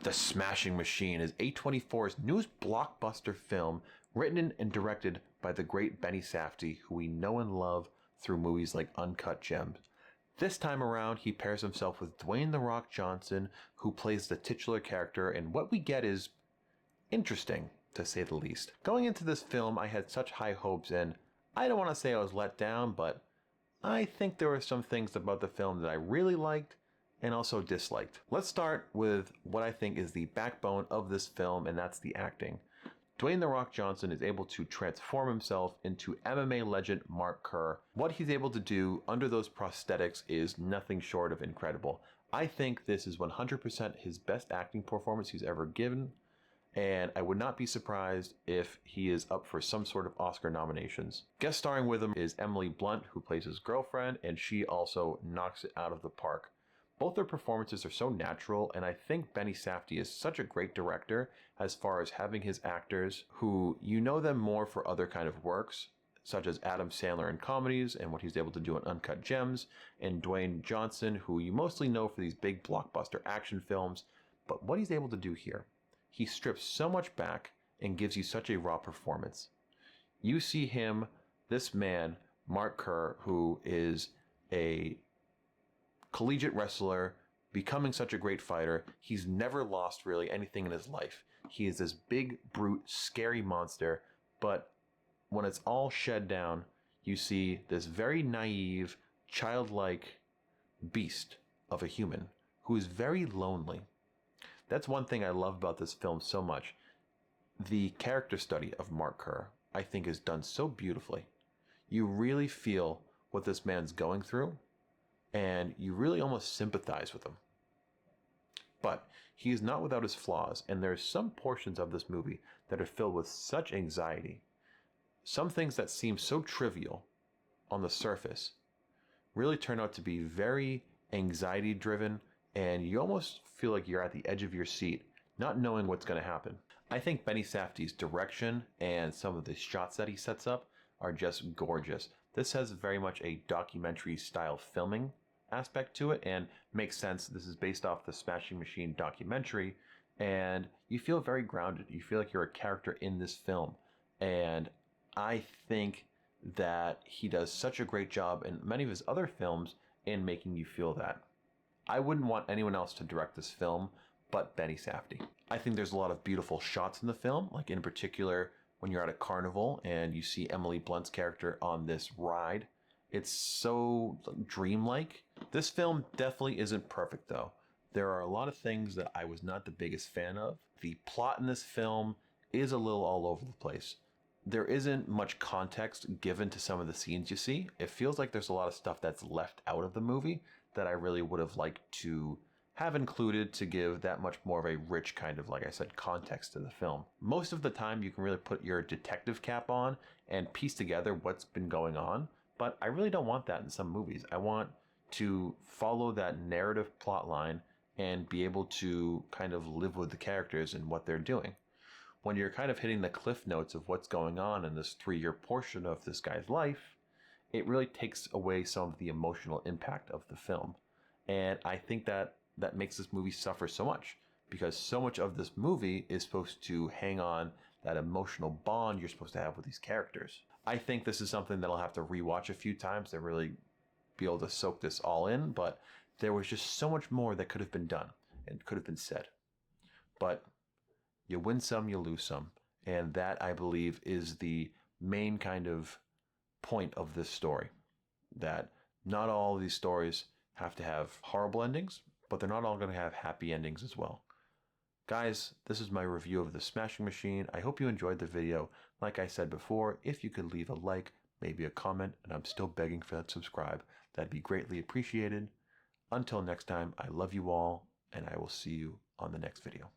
The Smashing Machine is A24's newest blockbuster film, written and directed by the great Benny Safdie, who we know and love through movies like Uncut Gems. This time around, he pairs himself with Dwayne "The Rock" Johnson, who plays the titular character, and what we get is interesting, to say the least. Going into this film, I had such high hopes, and I don't want to say I was let down, but I think there were some things about the film that I really liked and also disliked. Let's start with what I think is the backbone of this film, and that's the acting. Dwayne "The Rock" Johnson is able to transform himself into MMA legend Mark Kerr. What he's able to do under those prosthetics is nothing short of incredible. I think this is 100% his best acting performance he's ever given, and I would not be surprised if he is up for some sort of Oscar nominations. Guest starring with him is Emily Blunt, who plays his girlfriend, and she also knocks it out of the park. Both their performances are so natural, and I think Benny Safdie is such a great director as far as having his actors who you know them more for other kind of works, such as Adam Sandler in comedies and what he's able to do in Uncut Gems, and Dwayne Johnson, who you mostly know for these big blockbuster action films, but what he's able to do here, he strips so much back and gives you such a raw performance. You see him, this man, Mark Kerr, who is a collegiate wrestler, becoming such a great fighter. He's never lost really anything in his life. He is this big, brute, scary monster, but when it's all shed down, you see this very naive, childlike beast of a human who is very lonely. That's one thing I love about this film so much. The character study of Mark Kerr, I think, is done so beautifully. You really feel what this man's going through, and you really almost sympathize with him. But he is not without his flaws, and there are some portions of this movie that are filled with such anxiety. Some things that seem so trivial on the surface really turn out to be very anxiety driven, and you almost feel like you're at the edge of your seat, not knowing what's going to happen. I think Benny Safdie's direction and some of the shots that he sets up are just gorgeous. This has very much a documentary style filming aspect to it, and makes sense. This is based off the Smashing Machine documentary, and you feel very grounded. You feel like you're a character in this film, and I think that he does such a great job in many of his other films in making you feel that. I wouldn't want anyone else to direct this film but Benny Safdie. I think there's a lot of beautiful shots in the film, like in particular when you're at a carnival and you see Emily Blunt's character on this ride. It's so dreamlike. This film definitely isn't perfect though. There are a lot of things that I was not the biggest fan of. The plot in this film is a little all over the place. There isn't much context given to some of the scenes you see. It feels like there's a lot of stuff that's left out of the movie that I really would have liked to have included to give that much more of a rich kind of, like I said, context to the film. Most of the time you can really put your detective cap on and piece together what's been going on, but I really don't want that in some movies. I want to follow that narrative plot line and be able to kind of live with the characters and what they're doing. When you're kind of hitting the cliff notes of what's going on in this 3-year portion of this guy's life, it really takes away some of the emotional impact of the film. And I think that makes this movie suffer so much, because so much of this movie is supposed to hang on that emotional bond you're supposed to have with these characters. I think this is something that I'll have to rewatch a few times to really be able to soak this all in, but there was just so much more that could have been done and could have been said. But you win some, you lose some. And that, I believe, is the main kind of point of this story. That not all of these stories have to have horrible endings, but they're not all going to have happy endings as well. Guys, this is my review of The Smashing Machine. I hope you enjoyed the video. Like I said before, if you could leave a like, maybe a comment, and I'm still begging for that subscribe, that'd be greatly appreciated. Until next time, I love you all, and I will see you on the next video.